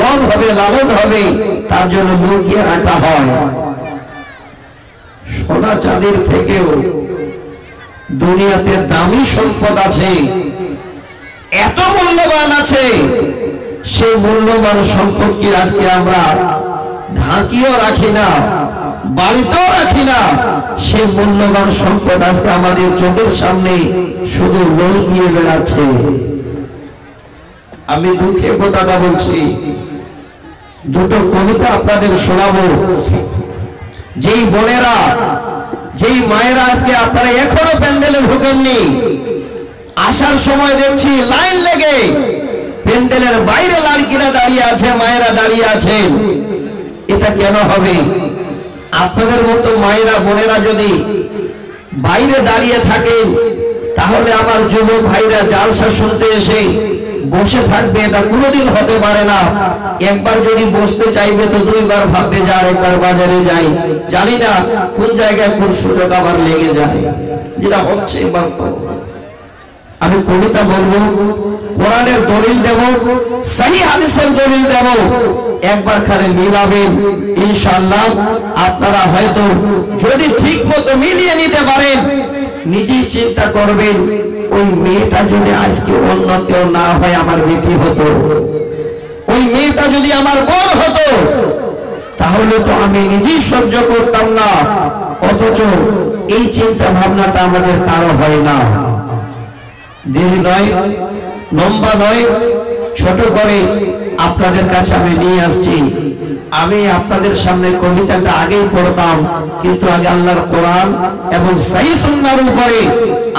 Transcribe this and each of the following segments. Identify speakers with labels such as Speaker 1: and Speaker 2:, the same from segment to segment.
Speaker 1: লোভ হবে, লালন হবে, তার জন্য লুকিয়ে রাখা হয়। সোনা চাঁদির থেকেও দুনিয়াতে দামি সম্পদ আছে, এত মূল্যবান আছে, সেই মূল্যবান সম্পদকে আজকে আমরা ঢাকিও রাখি না, বাড়িতেও রাখি না। সেই মূল্যবান সম্পদ আজকে আমাদের চোখের সামনে শুধু লুকিয়ে বেড়াচ্ছে। আমি দুঃখে কথাটা বলছি, দুটো কবিতা আপনাদের শোনাবো। যেই বোনেরা, যেই মায়েরা আজকে আপনারা এখনো প্যান্ডেলে ঢোকেননি, আসার সময় দেখছি লাইন লেগে প্যান্ডেলের বাইরে লাড়কিরা দাঁড়িয়ে আছে, মায়েরা দাঁড়িয়ে আছেন। এটা কেন হবে? আপনাদের মতো মায়েরা, বোনেরা যদি বাইরে দাঁড়িয়ে থাকেন, তাহলে আমার যুবক ভাইরা জালসা শুনতে এসে বসে থাকবে, এটা কোনোদিন হতে পারে না। একবার যদি বসতে চাইবে তো দুইবার ভাববে যে আরেকবার বাজারে যাই, জানি না কোন জায়গায় কোন সুযোগ আবার লেগে যায়, যেটা হচ্ছে বাস্তব। আমি কবিতা বলবো, কোরআনের দলিল দেব, সহিহ হাদিসের দলিল দেব, একবার খালি মিলাবেন, ইনশাআল্লাহ আপনারা হয়তো যদি ঠিক মতো মিলিয়ে নিতে পারেন, নিজেই চিন্তা করবেন, ওই মেয়েটা যদি আজকে অন্য কেউ না হয় আমার বেটি হতো, ওই মেয়েটা যদি আমার বোন হতো, তাহলে তো আমি নিজেই সহ্য করতাম না। অথচ এই চিন্তা ভাবনাটা আমাদের কারো হয় না। দেরি নয়, লম্বা নয়, ছোট করে আপনাদের কাছে আমি নিয়ে আসছি। আমি আপনাদের সামনে কবিতাটা আগেই পড়তাম, কিন্তু আগে আল্লাহর কোরআন এবং সহিহ সুন্নাহর উপরে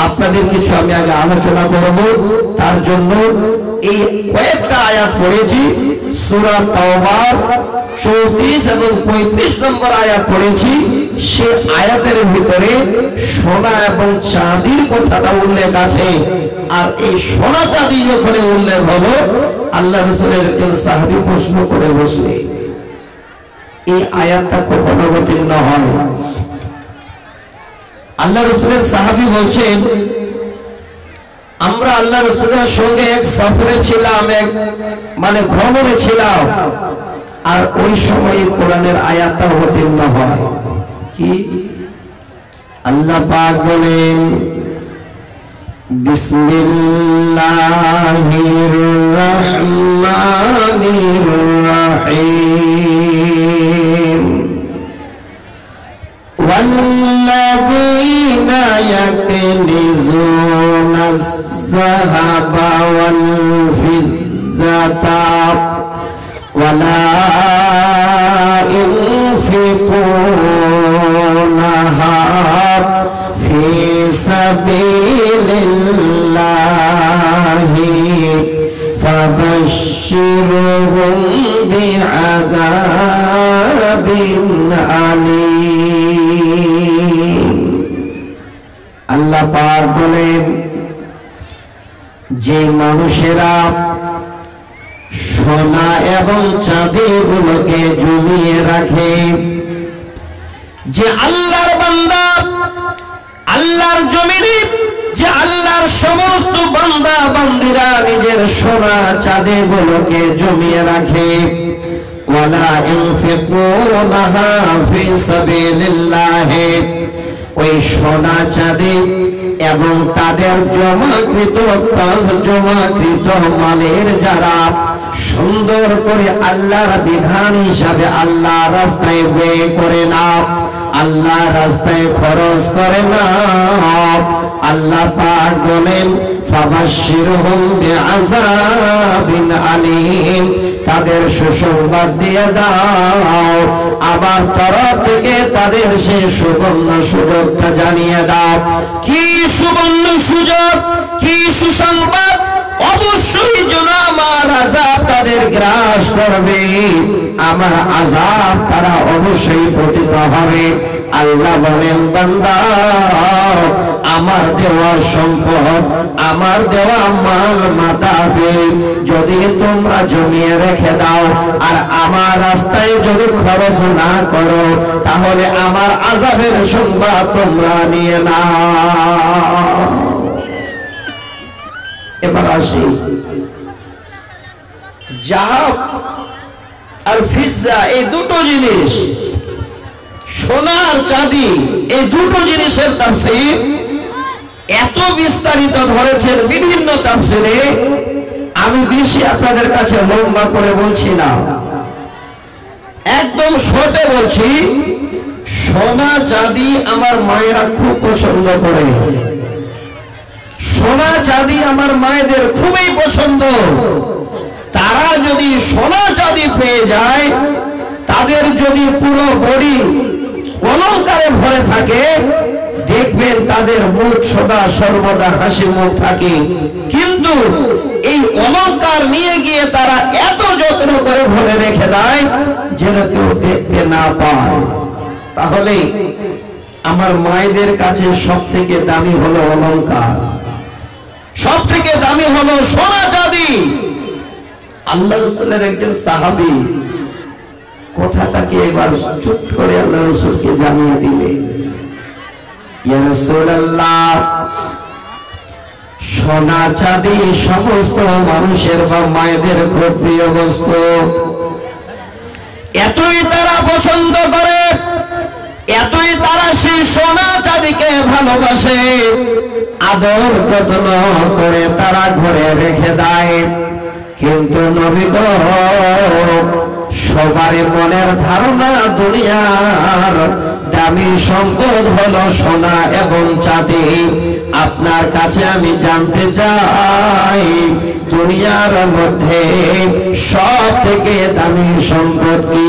Speaker 1: আপনাদের কিছু আমি আগে আলোচনা করব। তার জন্য এই কয়েকটা আয়াত পড়েছি, সূরা তাওবার 34 এবং 35 নম্বর আয়াত পড়েছি। সে আয়াতের ভিতরে সোনা এবং চাঁদির কথাটা উল্লেখ আছে। আর এই সোনা চাঁদি যখন উল্লেখ হলো, আল্লাহ রাসূলের সাহাবী প্রশ্ন করে বসলে এই আয়াতটা কখনো অবতীর্ণ হয়। আল্লাহ রাসূলের সাহাবী বলছেন, আমরা আল্লাহ রাসূলের সঙ্গে এক সফরে ছিলাম, এক মানে ভ্রমণে ছিলাম, আর ওই সময় কোরআনের আয়াতটা অবতীর্ণ হয়। কি? আল্লাহ পাক বলেন, বিসমিল্লাহির রহমানির রহিম ওয়াল্লাযীনা ইয়াকনিজুনাস যাহাবা ওয়াল ফিজ্জাতা ওয়ালা ইউনফিকুনাহা ফি সাবিলিল্লাহি ফাবাশশিরহুম বিআযাবিন আলীম। আল্লাহ পাক বলেন, যে মানুষেরা সোনা এবং চাঁদিগুলোকে জমিয়ে রাখে, যে আল্লাহর বান্দা, আল্লাহর জমিনে যে আল্লাহর সমস্ত বান্দা বান্দীরা নিজের সোনা চাঁদিগুলোকে জমিয়ে রাখে, ওয়ালা ইনফিকুনাহা ফি সাবিলিল্লাহ, ওই সোনা চাঁদি এবং তাদের জমাকৃত মালের যারা সুন্দর করে আল্লাহর বিধান হিসাবে আল্লাহ রাস্তায় ব্যয় করে না, আল্লাহ রাস্তায় খরচ করে না, আল্লাহ পাক বলেন ফাবাশশিরহুম বিআযাবিন আলীম, তাদের সুসংবাদ দিয়ে দাও, আমার তরফ থেকে তাদের সেই সুবর্ণ সুযোগটা জানিয়ে দাও। কি সুবর্ণ সুযোগ, কি সুসংবাদ! অবশ্যই যেন আমার আযাব তাদের গ্রাস করবে, আমার আযাব তারা অবশ্যই পতিত হবে। আল্লাহ বলেন, বান্দা, আমার দেওয়া সম্পদ, আমার দেওয়া মাল মাতাবে যদি তোমরা জমিয়ে রেখে দাও আর আমার রাস্তায় যদি খরচ না করো, তাহলে আমার আযাবের সংবাদ তোমরা নিয়ে নাও। এবার আসি, জাহাব আর ফিজ্জা, এই দুটো জিনিস, সোনা আর চাঁদি, এই দুটো জিনিসের তাফসীর এত বিস্তারিত ধরেছেন বিভিন্ন তাফসীরে। আমি বেশি আপনাদের কাছে লম্বা করে বলছি না, একদম শর্টে বলছি। সোনা চাঁদি আমার মায়েরা খুব পছন্দ করে, সোনা চাঁদি আমার মায়েদের খুবই পছন্দ। তারা যদি সোনা চাঁদি পেয়ে যায়, তাদের যদি পুরো বডি অলংকারে ভরে থাকে, দেখবেন তাদের মুখ সদা সর্বদা হাসি মুখ থাকে। কিন্তু এই অলংকার নিয়ে গিয়ে তারা এত যত্ন করে ভরে রেখে দেয় যেন কেউ দেখতে না পায়। তাহলে আমার মায়েদের কাছে সব থেকে দামি হলো অলংকার, সব থেকে দামি হলো সোনা চাঁদি। আল্লাহ রাসূলের একজন সাহাবী কথাটাকে এবার চুপ করে আল্লাহ রাসূলকে জানিয়ে দিলে, ইয়া রাসূলুল্লাহ, সোনা চাঁদি সমস্ত মানুষের বা মায়েদের খুব প্রিয় বস্তু। এতই তারা পছন্দ করে, এতই তারা সেই সোনা চাঁদিকে ভালোবাসে, আদর যত্ন করে তারা ঘরে রেখে দেয়। কিন্তু নবী গো, সবার মনের ধারণা দুনিয়ার দামি সম্পদ হলো সোনা এবং চাঁদি। আপনার কাছে আমি জানতে চাই, দুনিয়ার মধ্যে সব থেকে দামি সম্পদ কি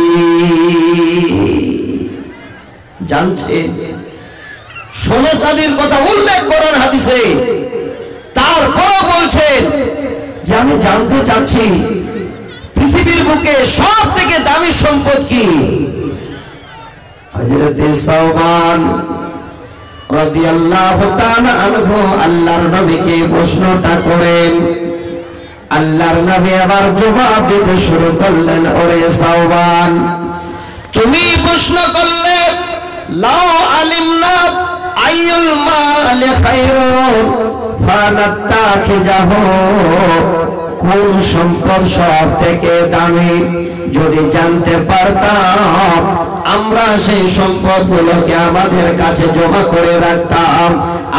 Speaker 1: জানছেন? সোনা চাঁদির কথা উল্লেখ করার হাদিসে, তারপর বলছেন যে আমি জানতে চাচ্ছি পৃথিবীর বুকে সব থেকে দামি সম্পদ কি? হযরত সাওবান রাদিয়াল্লাহু তাআলা আনহু আল্লাহর নবীকে প্রশ্নটা করেন। আল্লাহর নবী আবার জবাব দিতে শুরু করলেন, ওরে সাওবান, তুমি প্রশ্ন করলে লাউ আলিমনা আইয়ুল মাল খায়রুন ফানাত্তাখিজাহু, কোন সম্পদ সব থেকে দামি, যদি জানতে পারতাম আমরা সেই সম্পদগুলোকে আমাদের কাছে জমা করে রাখতাম,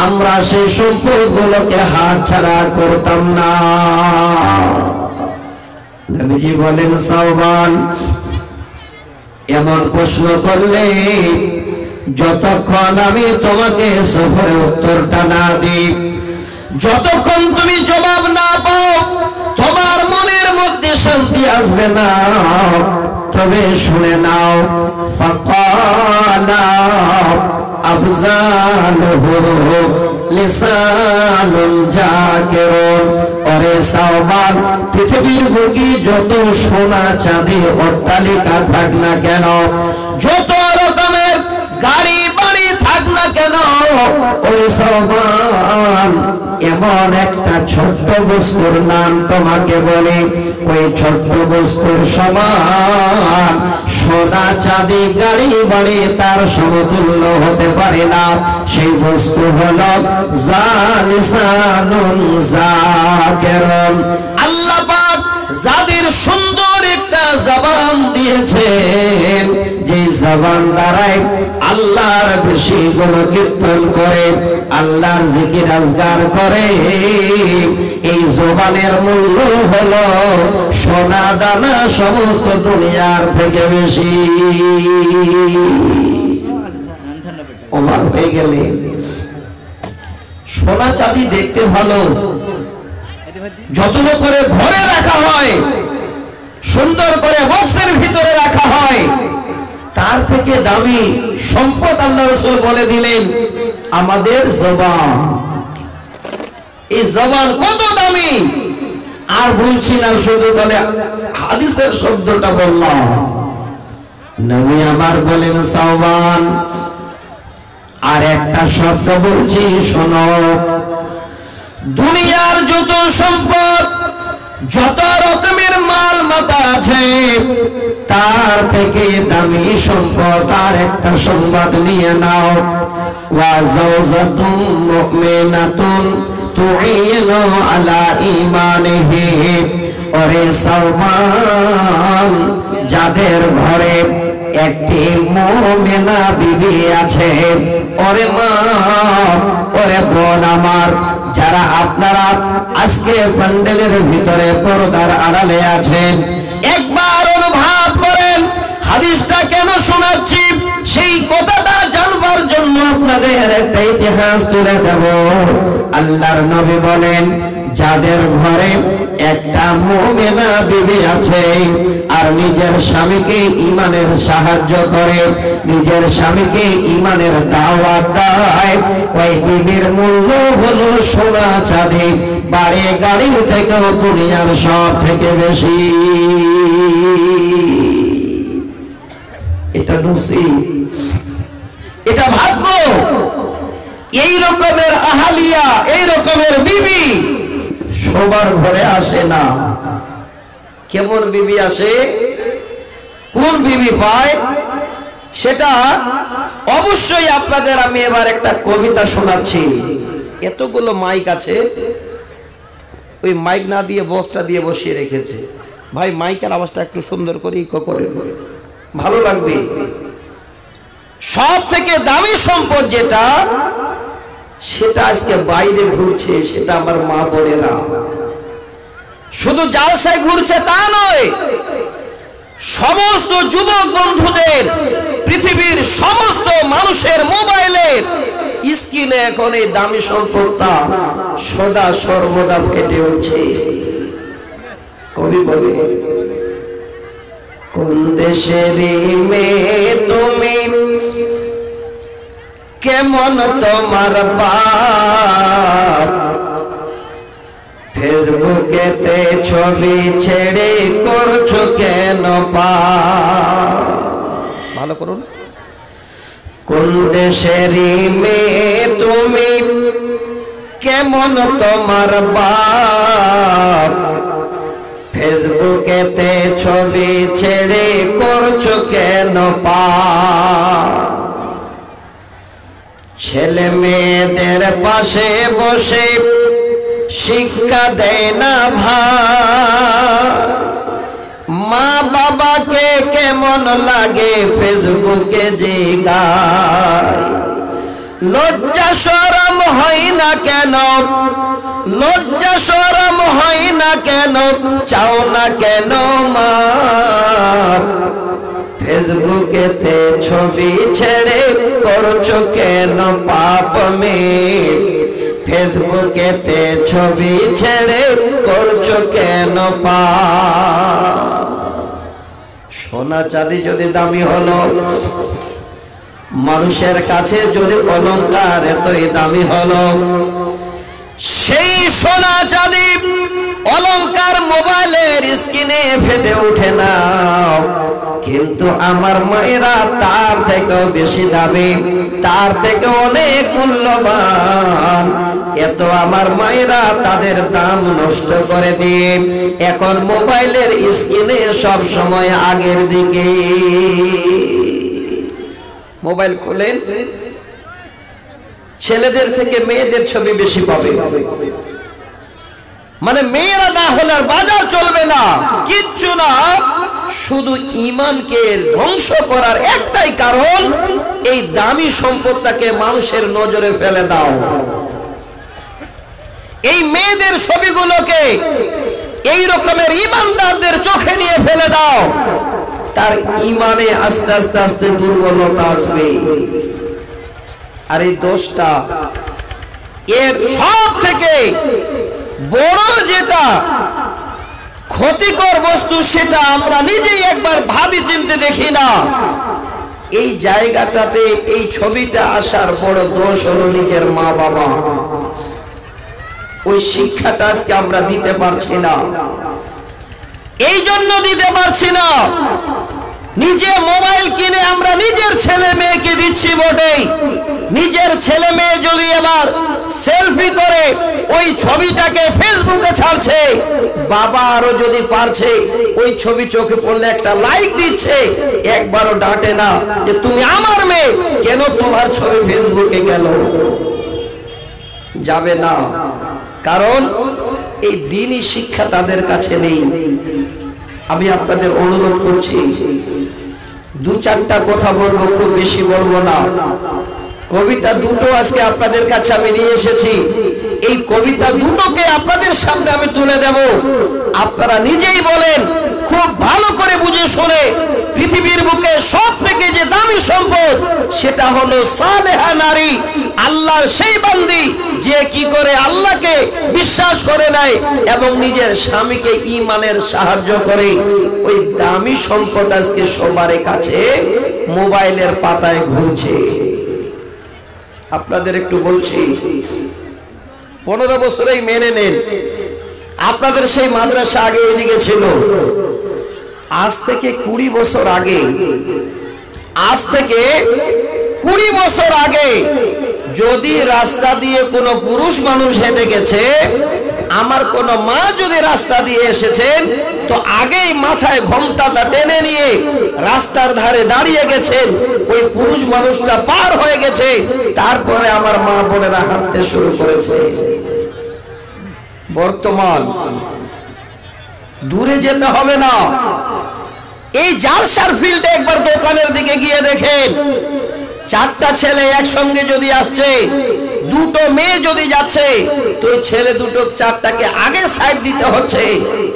Speaker 1: আমরা সেই সম্পদগুলোকে হাতছাড়া করতাম না। নবীজি বলেন, সাওবান, এমন প্রশ্ন করলে যতক্ষণ আমি তোমাকে সফরে উত্তরটা না দিই, যতক্ষণ তুমি জবাব না পাও, তোমার মনের মধ্যে শান্তি আসবে না। তবে শুনে নাও, ফাকালা আফজালুহু লিসানুন জাকিরুন, ওরে সাওবান, পৃথিবীর বুকে যত সোনা চাঁদি অট্টালিকা থাক না কেন, যত রকমের গাড়ি বাড়ি থাক না কেন, ওরে সাওবান, এমন একটা ছোট্ট বস্তুর নাম তোমাকে বলে, ওই ছোট্ট বস্তুর সমান সোনা চাঁদি গাড়ি বাড়ি তার সমতুল্য হতে পারে না। সেই বস্তু হলো লিসানুন যাকিরুন। আল্লাহ পাক যাদের সুন্দর একটা জবান দিয়েছেন, যে জবান দ্বারাই আল্লাহর বেশি গুণকীর্তন করে, আল্লাহর জিকির আজগার করে, এই জবানের মূল্য হলো সোনা দানা সমস্ত দুনিয়ার থেকে বেশি। অবাক হয়ে গেলে, সোনা চাঁদি দেখতে ভালো, যত্ন করে ঘরে রাখা হয়, সুন্দর করে বক্সের ভিতরে রাখা হয়, তার থেকে দামি সম্পদ আল্লাহ রাসূল বলে দিলেন আমাদের জবান। এই জবান কত দামি আর বলছি না, শুধু বলে হাদিসের শব্দটা বললাম। নবী আমার বলেন, সাওবান, আর একটা শব্দ বলছি শোনো, দুনিয়ার যত সম্পদ, যত রকমের মাল মাতা আছে, তার থেকে দামি সম্পদ আর একটা সংবাদ নিয়ে নাও, ওয়া যাওজাতুম মুমিনাতুন তুইনু আলা ঈমানিহি ওরে সালমান, যাদের ঘরে একটি মুমিনা বিবি আছে, ওরে মা, ওরে বোন আমার, যারা আপনারা আজকে প্যান্ডেলের ভিতরে পর্দার আড়ালে আছেন, একবার অনুভব করেন হাদিসটা কেন শোনাচ্ছি, সেই কথাটা জানবার জন্য আপনাদের একটা ইতিহাস তুলে দেব। আল্লাহর নবী বলেন, যাদের ঘরে একটা মুমিনা বিবি আছে আর নিজের স্বামীকে ঈমানের সাহায্য করে, নিজের স্বামীকে ঈমানের দাওয়াত দেয়, ওই বিবির মূল্য হলো সোনা চাঁদি, বাড়ি গাড়ির থেকেও দুনিয়ার সব থেকে বেশি। এটা নসিব, এটা ভাগ্য। এই রকমের আহালিয়া, এই রকমের বিবি সবার ঘরে আসে না। কেমন বিবি আসে, কোন বিবি পায়, সেটা অবশ্যই আপনাদের আমি এবার একটা কবিতা শোনাচ্ছি। এতগুলো মাইক আছে, ওই মাইক না দিয়ে বক্সটা দিয়ে বসিয়ে রেখেছে। ভাই মাইকের আওয়াজটা একটু সুন্দর করে ইকো করে, ভালো লাগবে। সব থেকে দামি সম্পদ যেটা, সেটা আজকে বাইরে ঘুরছে, সেটা আমার মা বোনেরা। শুধু জালসায় ঘুরছে তা নয়, সমস্ত যুবক বন্ধুদের, পৃথিবীর সমস্ত মানুষের মোবাইলের স্ক্রিনে এখন এই দামি সম্পদটা সদা সর্বদা ফেটে উঠছে। কবি বলে, কোন দেশের মেয়ে তুমি, কেমন তোমার বাপ, ফেসবুকেতে ছবি ছেড়ে করছো কেন পাপ। ভালো করুন, কোন দেশের মেয়ে তুমি, কেমন তোমার বাপ, ফেসবুকেতে ছবি ছেড়ে করছো কেন পাপ। ছেলে মেয়েদের পাশে বসে শিক্ষা দেয় না ভাই, মা বাবাকে কেমন লাগে ফেসবুকে জিগায়। লজ্জা শরম হয় না কেন, লজ্জা শরম হয় না কেন, চাও না কেন মা, ফেসবুকেতে ছবি ছেড়ে করছো কেন পাপ মেয়ে, ফেসবুকেতে ছবি ছেড়ে করছো কেন পাপ। সোনা চাঁদি যদি দামি হলো, মানুষের কাছে যদি অলংকার এতই দামি হলো, সেই সোনা চাঁদি অলংকার মোবাইলের স্ক্রিনে ফেটে ওঠে না, কিন্তু আমার মায়েরা তার থেকেও বেশি দামি, তার থেকে অনেক মূল্যবান। এত আমার মায়েরা তাদের দাম নষ্ট করে দিয়ে এখন মোবাইলের স্ক্রিনে সব সময় আগের দিকে। মোবাইল খোলেন, ছেলেদের থেকে মেয়েদের ছবি বেশি পাবে। মানে মেয়েরা না হলে আর বাজার চলবে না, কিচ্ছু না। শুধু ঈমানকে ধ্বংস করার একটাই কারণ, এই দামি সম্পদটাকে মানুষের নজরে ফেলে দাও। এই মেয়েদের ছবিগুলোকে এই রকমের ঈমানদারদের চোখে নিয়ে ফেলে দাও, তার ঈমানে আস্তে আস্তে আস্তে দুর্বলতা আসবে। আর এই দোষটা, এর সব থেকে বড় যেটা ক্ষতিকর বস্তু, সেটা আমরা নিজেই একবার ভাবি চিন্তে দেখি না। এই জায়গাটাতে এই ছবিটা আসার বড় দোষ হলো নিজের মা বাবা। ওই শিক্ষাটা আজকে আমরা দিতে পারছি না। এই জন্য দিতে পারছি না, নিজে মোবাইল কিনে আমরা নিজের ছেলে মেয়েকে দিচ্ছি বটেই, নিজের ছেলে মেয়ে যদি এবার সেলফি করে ওই ছবিটাকে ফেসবুকে ছাড়ছে, বাবা আরো যদি পারছে ওই ছবি চোখে পড়লে একটা লাইক দিচ্ছে, একবারও ডাঁটে না যে তুমি আমার মেয়ে, কেন তোমার ছবি ফেসবুকে গেল। যাবে না, কারণ এই দ্বীনি শিক্ষা তাদের কাছে নেই। আমি আপনাদের অনুরোধ করছি, দু চারটা কথা বলবো, খুব বেশি বলবো না। কবিতা দুটো আজকে আপনাদের কাছে আমি নিয়ে এসেছি। এই কবিতা দুটোকে আপনাদের সামনে আমি তুলে দেব। আপনারা নিজেই বলেন, খুব ভালো করে বুঝে শুনে, পৃথিবীর বুকে সব থেকে যে দামি সম্পদ সেটা হলো সালেহা নারী, আল্লাহর সেই বান্দি যে কি করে আল্লাহকে বিশ্বাস করে নাই এবং নিজের স্বামীকে ঈমানের সাহায্য করে। ওই দামি সম্পদ আজকে সবার কাছে মোবাইলের পাতায় ঘুরছে। আপনাদের একটু বলছি, 15 বছরেই মেনে নেন, আপনাদের সেই মাদ্রাসা আগে ওইদিকে ছিল। আজ থেকে 20 বছর আগে, আজ থেকে 20 বছর আগে যদি রাস্তা দিয়ে কোনো পুরুষ মানুষ হেঁটে গেছে, আমার কোন মা যদি রাস্তা দিয়ে এসেছেন, তো আগেই মাথায় ঘোমটাটা টেনে নিয়ে রাস্তার ধারে দাঁড়িয়ে গেছেন। ওই পুরুষ মানুষটা পার হয়ে গেছে, তারপরে আমার মা বোনেরা হাঁটতে শুরু করেছে। বর্তমান দূরে যেতে হবে না, এই জালসার ফিল্ডে একবার দোকানের দিকে গিয়ে দেখেন, 4টা ছেলে একসঙ্গে যদি আসছে, 2টো মেয়ে যদি যাচ্ছে, তো ওই ছেলে দুটো 4টাকে আগে সাইড দিতে হচ্ছে,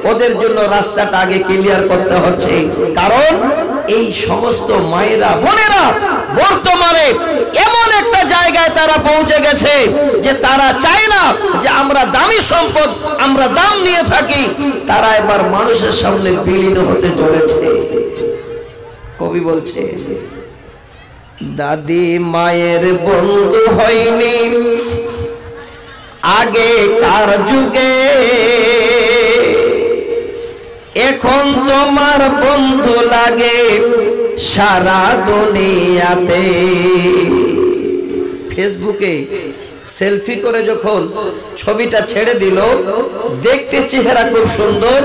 Speaker 1: ওদের জন্য রাস্তাটা আগে ক্লিয়ার করতে হচ্ছে। কারণ এই সমস্ত মায়েরা বোনেরা বর্তমানে এমন একটা জায়গায় তারা পৌঁছে গেছে যে তারা চায় না যে আমরা দামি সম্পদ আমরা দাম নিয়ে থাকি, তারা এবার মানুষের সামনে বিলীন হতে চলেছে। কবি বলছে, দাদি মায়ের বন্ধু হয়নি আগে কার যুগে, এখন তোমার বন্ধু লাগে সারা দুনিয়াতে। ফেসবুকে সেলফি করে যখন ছবিটা ছেড়ে দিল, দেখতে চেহারা খুব সুন্দর,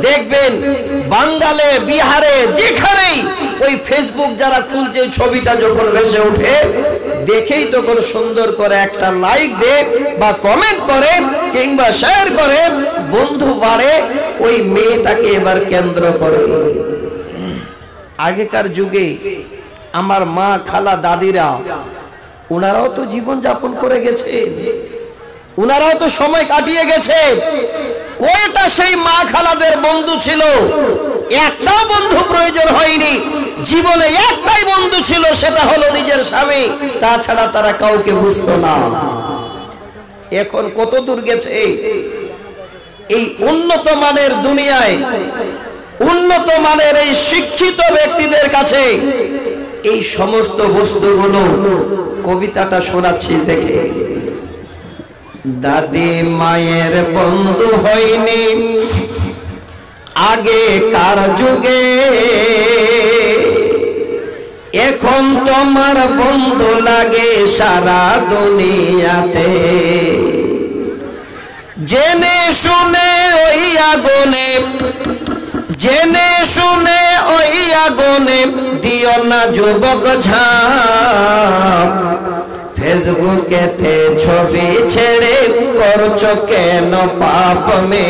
Speaker 1: দেখবেন বাঙ্গালে বিহারে যেখানেই ওই ফেসবুক যারা খুলছে, ছবিটা যখন ভেসে ওঠে, দেখেই তখন সুন্দর করে একটা লাইক দে বা কমেন্ট করে কিংবা শেয়ার করে, বন্ধু বাড়ে ওই মেয়েটাকে এবার কেন্দ্র করে। আগেকার যুগে আমার মা খালা দাদিরা, ওনারাও তো জীবন যাপন করে গেছে, ওনারাও তো সময় কাটিয়ে গেছে। কয়টা সেই মা খালাদের বন্ধু ছিল? একটাও বন্ধু প্রয়োজন হয়নি, জীবনে একটাই বন্ধু ছিল, সেটা হলো নিজের স্বামী, তাছাড়া তারা কাউকে বুঝতো না। এখন কত দূর গেছে এই উন্নত মানের দুনিয়ায়, উন্নত মানের এই শিক্ষিত ব্যক্তিদের কাছে এই সমস্ত বস্তুগুলো। কবিতাটা শোনাচ্ছি দেখে, দাদি মায়ের বন্ধু হয়নি আগে কার যুগে, এখন তোমার বন্ধু লাগে সারা দুনিয়াতে। জেনে শুনে ওই আগুনে, জেনে শুনে ওই আগুনে দিও না যুবক ঝাঁপ, ফেসবুকেতে ছবি ছেড়ে করছো কেন পাপ মে,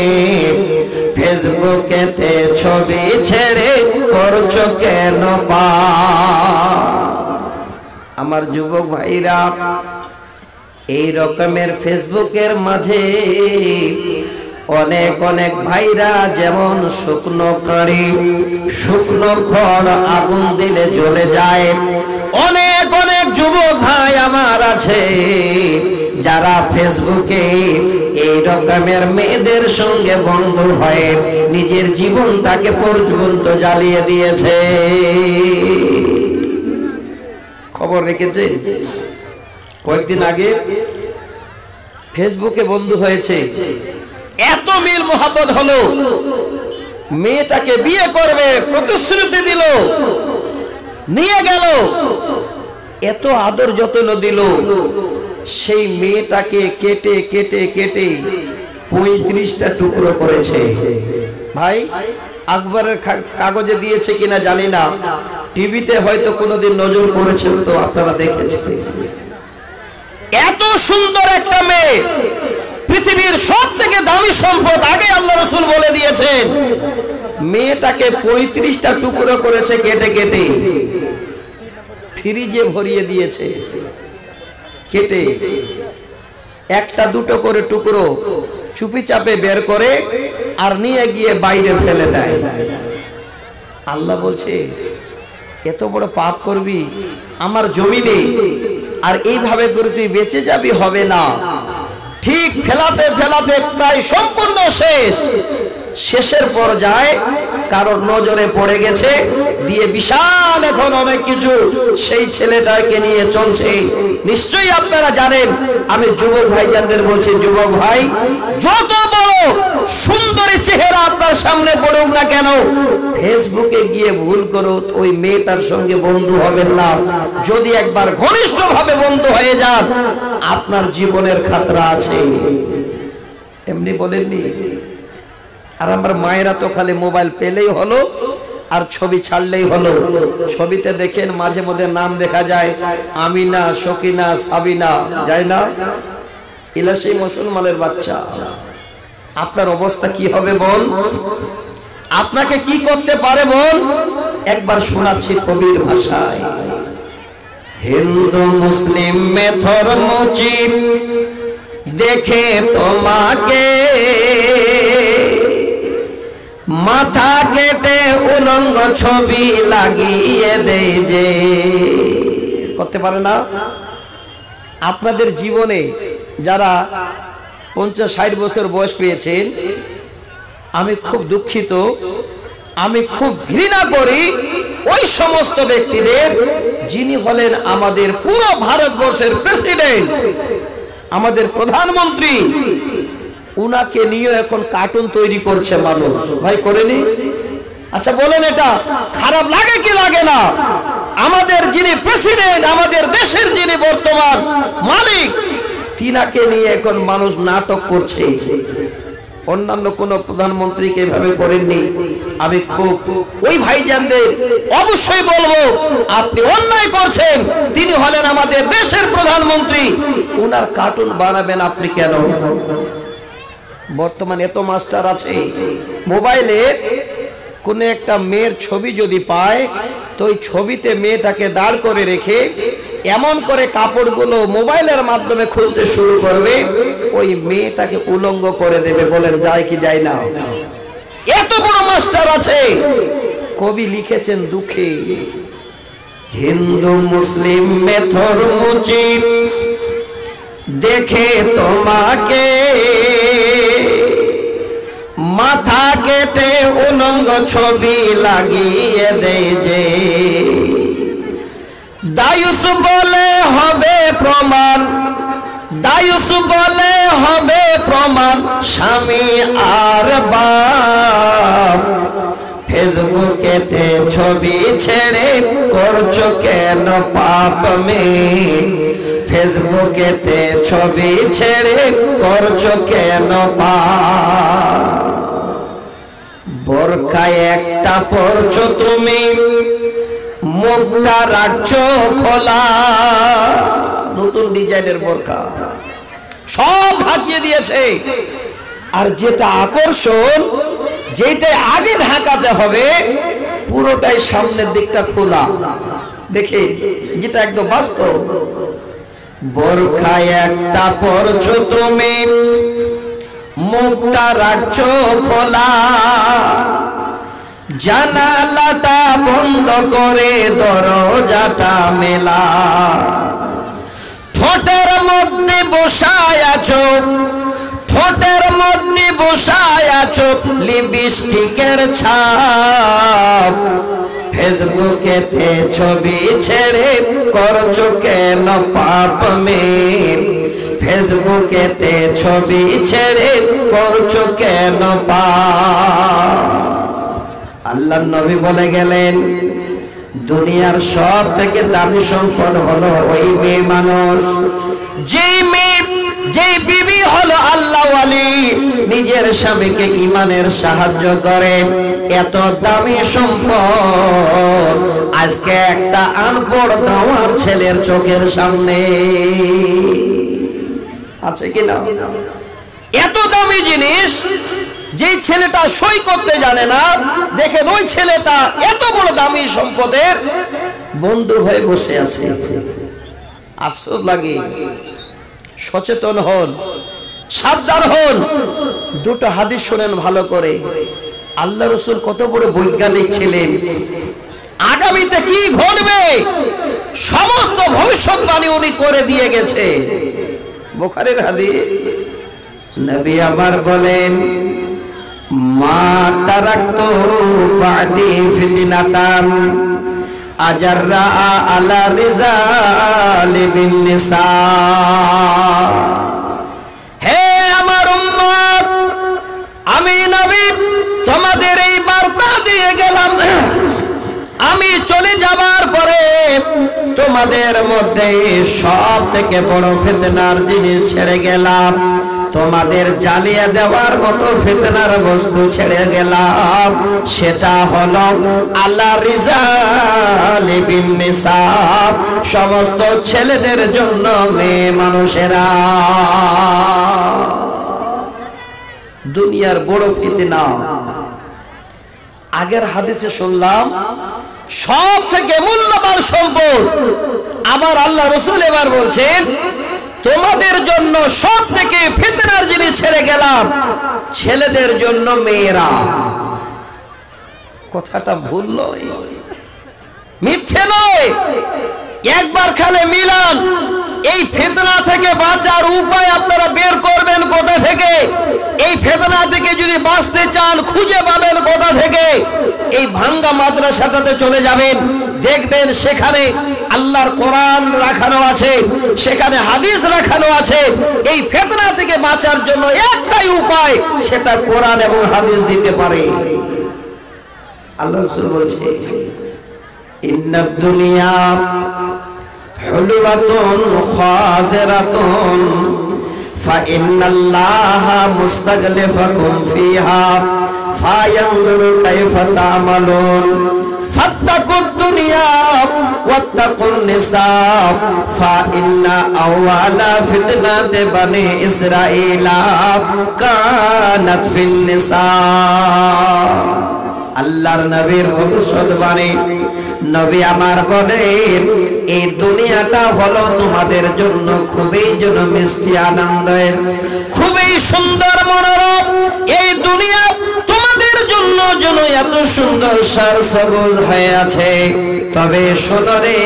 Speaker 1: ফেসবুকেতে ছবি ছেড়ে করছো কেন পাপ। আমার যুবক ভাইরা, এই রকমের ফেসবুকের মাঝে অনেক অনেক ভাইরা যেমন শুকনো কাঁড়ি, শুকনো খড় আগুন দিলে জ্বলে যায়, অনেক অনেক যুবক ভাই আমার আছে যারা ফেসবুকে এই রকমের মেয়েদের সঙ্গে বন্ধু হয়ে নিজের জীবনটাকে পর্যন্ত জ্বালিয়ে দিয়েছে। খবর রেখেছেন? কয়েকদিন আগে ফেসবুকে বন্ধু হয়েছে, এত মিল মোহাব্বত হলো, মেয়েটাকে বিয়ে করবে প্রতিশ্রুতি দিল, নিয়ে গেল, এত আদর যত্ন দিল, সেই মেয়েটাকে কেটে কেটে কেটে 35টা টুকরো করেছে। ভাই, আকবরের কাগজে দিয়েছে কিনা জানি না, টিভিতে হয়তো কোনোদিন নজর করেছেন তো আপনারা দেখেছেন। এত সুন্দর একটা মেয়ে পৃথিবীর সবথেকে দামি সম্পদ আগে আল্লাহ রাসূল বলে দিয়েছেন। মেয়েটাকে 35টা টুকরো করেছে কেটে কেটে, ফ্রিজে ভরিয়ে দিয়েছে কেটে, একটা দুটো করে টুকরো চুপি চাপে বের করে আর নিয়ে গিয়ে বাইরে ফেলে দেয়। আল্লাহ বলছে এত বড় পাপ করবি আমার জমিনে, আর এইভাবে করে তুই বেঁচে যাবি? হবে না। ঠিক ফেলাতে ফেলাতে প্রায় সম্পূর্ণ শেষের পর্যায়ে কারোর নজরে পড়ে গেছে, দিয়ে বিশাল এখন অনেক কিছু সেই ছেলেটাকে নিয়ে চলছে। নিশ্চয়ই আপনারা জানেন, আমি যুবক ভাইজানদের বলছি, যুবক ভাই, যত বড় সুন্দরী চেহারা আপনার সামনে পড়ুক না কেন, ফেসবুকে গিয়ে ভুল করো ওই মেয়েটার সঙ্গে বন্ধু হবেন না। যদি একবার ঘনিষ্ঠভাবে বন্ধু হয়ে যান, আপনার জীবনের খাতরা আছে। এমনি বলেননি? আর আমার মায়েরা তো খালি মোবাইল পেলেই হলো আর ছবি ছাড়লেই হলো। ছবিতে দেখেন মাঝে মধ্যে নাম দেখা যায়, আমিনা, সকিনা, সাবিনা, যায় না? এলা সেই মুসলমানের বাচ্চা। আপনার অবস্থা কি হবে বল? আপনাকে কি করতে পারে বল? একবার শোনাচ্ছি কবির ভাষায়। হিন্দু মুসলিম মে ধর্ম চিপ দেখে তোমাকে, মাথা কেটে উলঙ্গ ছবি লাগিয়ে দেয় যে। করতে পারে না? আপনাদের জীবনে যারা 50-60 বছর বয়স পেয়েছেন, আমি খুব দুঃখিত, আমি খুব ঘৃণা করি ওই সমস্ত ব্যক্তিদের যিনি হলেন আমাদের পুরো ভারতবর্ষের প্রেসিডেন্ট, আমাদের প্রধানমন্ত্রী। উনাকে নিয়ে এখন কার্টুন তৈরি করছে মানুষ। ভাই করেনি? আচ্ছা বলেন, এটা খারাপ লাগে কি লাগে না? আমাদের যিনি প্রেসিডেন্ট, আমাদের দেশের যিনি বর্তমান মালিক, তিনাকে নিয়ে এখন মানুষ নাটক করছে। অন্যান্য কোন প্রধানমন্ত্রীকে এভাবে করেননি। আমি খুব ওই ভাইজানদের অবশ্যই বলবো, আপনি অন্যায় করছেন। তিনি হলেন আমাদের দেশের প্রধানমন্ত্রী, ওনার কার্টুন বানাবেন আপনি কেন? বর্তমানে এত মাস্টার আছে, মোবাইলে কোন একটা মেয়ের ছবি যদি পায়, তো ওই ছবিতে মেয়েটাকে দাঁড় করে রেখে এমন করে কাপড়গুলো মোবাইলের মাধ্যমে খুলতে শুরু করবে, ওই মেয়েটাকে উলঙ্গ করে দেবে। বলেন যায় কি যায় না? এত বড় মাস্টার আছে। কবি লিখেছেন দুঃখে, হিন্দু মুসলিম মে ধর্ম চিপ দেখে তোমাকে, মাথা কেটে উলঙ্গ ছবি লাগিয়ে দেয় যে। দায়ুস বলে হবে প্রমাণ, দায়ুস বলে হবে প্রমাণ, স্বামী আর বাপ। ফেসবুকেতে ছবি ছেড়ে করছো কেন পাপ মেয়ে, ফেসবুকেতে ছবি ছেড়ে করছো কেন পাপ। বোরখায় একটা পরছো তুমি, মুখটা রাখছো খোলা। নতুন ডিজাইনের বোরখা সব ঢাকিয়ে দিয়েছে। আর যেটা আকর্ষণ, যেটা আগে ঢাকাতে হবে, পুরোটাই সামনের দিকটা খোলা। দেখে যেটা একদম বাস্তব। বোরখায় একটা পরছো তুমি, মুখটা রাখছো খোলা, জানালাটা বন্ধ করে দরজাটা মেলা। ঠোঁটের মধ্যে বসায় আছো, ঠোঁটের মধ্যে বসায় আছো লিপস্টিকের ছাপ। ফেসবুকেতে ছবি ছেড়ে করছো কেন পাপ মেয়ে, ফেসবুকেতে ছবি ছেড়ে করছো কেন পাপ। আল্লাহর নবী বলে গেলেন, দুনিয়ার সব থেকে দামি সম্পদ হলো ওই মেয়ে মানুষ, যেই মেয়ে, যেই বিবি হলো আল্লাহ ওয়ালি, নিজের স্বামীকে ঈমানের সাহায্য করে। এত দামি সম্পদ আজকে একটা আনপড় গাওয়ার ছেলের চোখের সামনে আছে কিনা? এত দামি জিনিস যে ছেলেটা সই করতে জানে না, দেখেন ওই ছেলেটা এত বড় দামি সম্পদের বন্ধু হয়ে বসে আছে। আফসোস লাগে। সচেতন হন, সাবধান হন। দুটো হাদিস শুনেন ভালো করে। আল্লাহ রাসূল কত বড় বৈজ্ঞানিক ছিলেন, আগামীতে কি ঘটবে সমস্ত ভবিষ্যৎবাণী উনি করে দিয়ে গেছে। বুখারীর হাদিস, নবী আমার বলেন, মা তারাকতু বাদি ফিতনাতান আজাররা আলা রিজাল বিন নিসা। হে আমার উম্মত, আমি নবী তোমাদের এই বার্তা দিয়ে গেলাম, আমি চলে যাবার পরে তোমাদের মধ্যে সব থেকে বড় ফিতনার জিনিস ছেড়ে গেলাম, তোমাদের জ্বালিয়ে দেওয়ার মতো ফিতনার বস্তু ছেড়ে গেলাম। সেটা হলো আল্লাহ রিজাল বিন নিসা, সমস্ত ছেলেদের জন্য মেয়ে মানুষেরা। দুনিয়ার বড় ফিতনা। আগের হাদিসে শুনলাম সব থেকে মূল্যবান সম্পদ, আবার আল্লাহ রাসূল এবার বলছেন তোমাদের জন্য সব থেকে ফিতনার জিনিস ছেড়ে গেলাম, ছেলেদের জন্য মেয়েরা। কথাটা ভুল নয়, মিথ্যে নয়, একবার খালে মিলান। এই ফিতনা থেকে বাঁচার উপায় আপনারা বের করবেন কোথা থেকে? এই ফিতনা থেকে যদি বাঁচতে চান খুঁজে পাবেন কোথা থেকে? এই ভাঙ্গা মাদ্রাসাটাতে চলে যাবেন, দেখবেন সেখানে আল্লাহর কোরআন রাখানো আছে, সেখানে হাদিস রাখানো আছে। এই ফিতনা থেকে বাঁচার জন্য একটাই উপায়, সেটা কোরআন এবং হাদিস দিতে পারে। আল্লাহ রাসূল বলছে, ইন্নাদ দুনিয়া হুলওয়াতুন খাযিরাতুন ফাইন্নাল্লাহা মুস্তাগলিফাকুম ফিহা ফায়ানজুরু কাইফা তা'মালুন ফাত্তাকুদ দুনিয়া ওয়াত্তাকুন নিসা ফাইন্না আওয়ালা ফিতনাতি বানি ইসরাঈলা কানাত ফিন নিসা। আল্লাহর নবীর ভবিষ্যৎবাণী। নবী আমার বলেন, এই দুনিয়াটা হলো তোমাদের জন্য খুবই যেন মিষ্টি আনন্দের, খুবই সুন্দর মনোরম। এই দুনিয়া তোমাদের জন্য যেন এত সুন্দর সার সবুজ হয়ে আছে। তবে শোনো রে,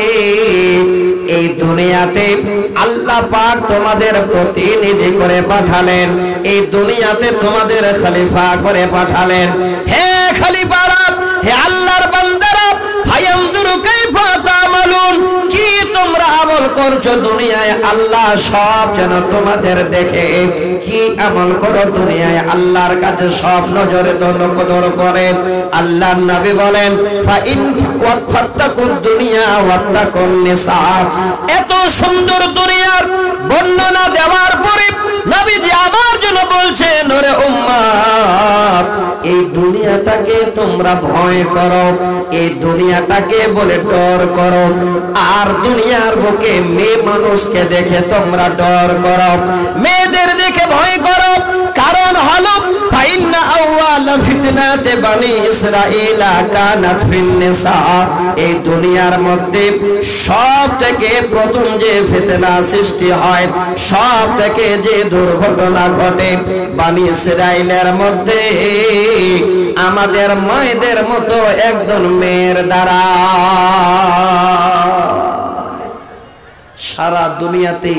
Speaker 1: এই দুনিয়াতে আল্লাহ পাক তোমাদের প্রতিনিধি করে পাঠালেন, এই দুনিয়াতে তোমাদের খলিফা করে পাঠালেন। হে খলিফারা, হে আল্লাহর বান্দারা, ফায়ানজুরু কাইফা তা'মালুন, কি তোমরা আমল করছো দুনিয়ায়, আল্লাহ সব যেন তোমাদের দেখে। কি আমল করো দুনিয়ায়, আল্লাহর কাছে সব নজরে নজর করে। আল্লাহর নবী বলেন, ফাইন ফাত্তাকুদ দুনিয়া ওয়াত্তাকুন নিসা। এত সুন্দর দুনিয়ার বর্ণনা দেওয়ার পরে নবীজি আমার জন্য বলছেন, ওরে উম্মত, এই দুনিয়াটাকে তোমরা ভয় করো, এই দুনিয়াটাকে বলে ডর করো। আর দুনিয়ার বুকে মেয়ে মানুষকে দেখে তোমরা ডর করো, মেয়েদের দেখে ভয় করো। কারণ হলো ফাইন্না আওয়ালা ফিতনাতি বানি ইসরাঈলা কানাত ফিন নিসা। এই দুনিয়ার মধ্যে সব থেকে প্রথম যে ফিতনা সৃষ্টি হয়, সব থেকে যে দুর্ঘটনা ঘটে, বানি ইসরাঈলের মধ্যে আমাদের মায়েদের মতো একজন মেয়ের দ্বারা। সারা দুনিয়াতে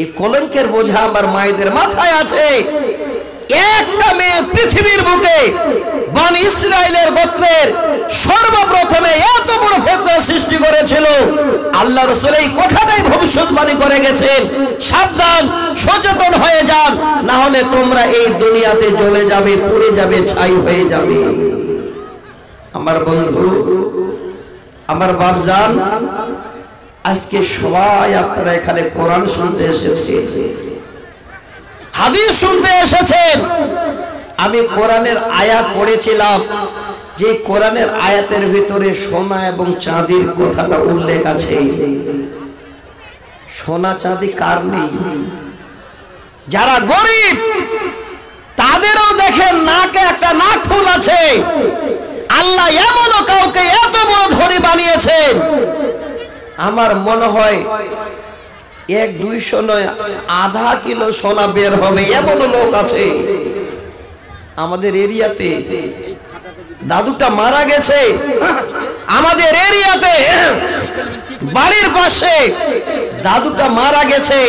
Speaker 1: এই কলঙ্কের বোঝা আমার মায়েদের মাথায় আছে। একটা মেয়ে পৃথিবীর বুকে বনি ইসরাইলের গোত্রের সর্বপ্রথমে এত বড় ফিতনা সৃষ্টি করেছিল। আল্লাহ রাসূল এই কথাটাই ভবিষ্যৎবাণী করে গেছেন, সাবধান, সচেতন হয়ে যান, না হলে তোমরা এই দুনিয়াতে জ্বলে যাবে, পুড়ে যাবে, ছাই হয়ে যাবে। আমার বন্ধু, আমার বাপজান, আজকে সবাই আপনারা এখানে কোরআন শুনতে এসেছে, হাদিস শুনতে এসেছেন। আমি কোরআনের আয়াত পড়েছিলাম, যে কোরআনের আয়াতের ভিতরে সোনা এবং চাঁদির কথাটা উল্লেখ আছে। সোনা চাঁদি কার নেই? যারা গরিব তাদেরও দেখেন নাকে একটা নাকফুল আছে। আল্লাহ এমনও কাউকে এত বড় ধনী বানিয়েছেন, আমার মনে হয় 1-200 নয়, আধা কিলো সোনা বের হবে এমন লোক আছে আমাদের এরিয়াতে। দাদুটা মারা গেছে আমাদের এরিয়াতে, বাড়ির পাশে দাদুটা মারা গেছে।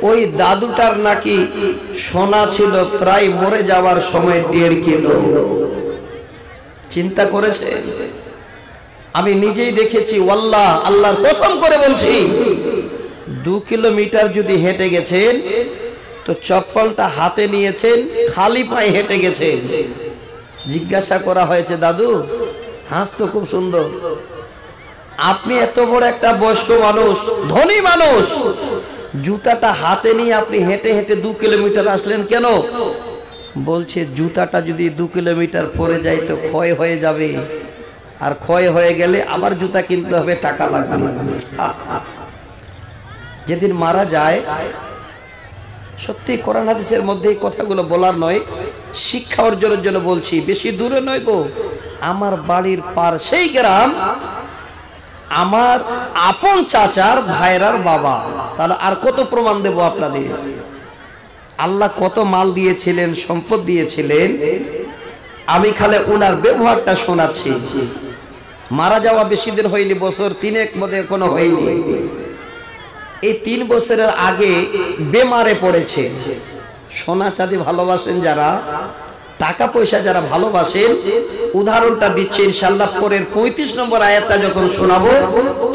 Speaker 1: ওই দাদুটার নাকি সোনা ছিল প্রায় মরে যাওয়ার সময় 1.5 কিলো। চিন্তা করেছে? আমি নিজেই দেখেছি, ওয়াল্লাহ আল্লাহর কসম করে বলছি, 2 কিলোমিটার যদি হেঁটে গেছেন তো চপ্পলটা হাতে নিয়েছেন, খালি পায়ে হেঁটে গেছেন। জিজ্ঞাসা করা হয়েছে, দাদু হাসতো খুব সুন্দর, আপনি এত বড় একটা বয়স্ক মানুষ, ধনী মানুষ, জুতাটা হাতে নিয়ে আপনি হেঁটে হেঁটে 2 কিলোমিটার আসলেন কেন? বলছে জুতাটা যদি 2 কিলোমিটার পরে যায় তো ক্ষয় হয়ে যাবে, আর ক্ষয় হয়ে গেলে আবার জুতা কিনতে হবে, টাকা লাগবে। যেদিন মারা যায়, সত্যি কোরআন হাদিসের মধ্যে এই কথাগুলো বলার নয়, শিক্ষা অর্জনের জন্য বলছি, বেশি দূরে নয় গো, আমার বাড়ির পার সেই গ্রাম, আমার আপন চাচার ভাইরার বাবা। তাহলে আর কত প্রমাণ দেব আপনাদের? আল্লাহ কত মাল দিয়েছিলেন, সম্পদ দিয়েছিলেন, আমি খালি ওনার ব্যবহারটা শোনাচ্ছি। মারা যাওয়া বেশি দিন হয়নি, বছর 3 মধ্যে এখনো হয়নি। এই 3 বছরের আগে বেমারে পড়েছে। সোনা চাঁদি ভালোবাসেন যারা, টাকা পয়সা যারা ভালোবাসেন, উদাহরণটা দিচ্ছে ইনশাআল্লাহ। পরের 35 নম্বর আয়াতটা যখন শোনাবো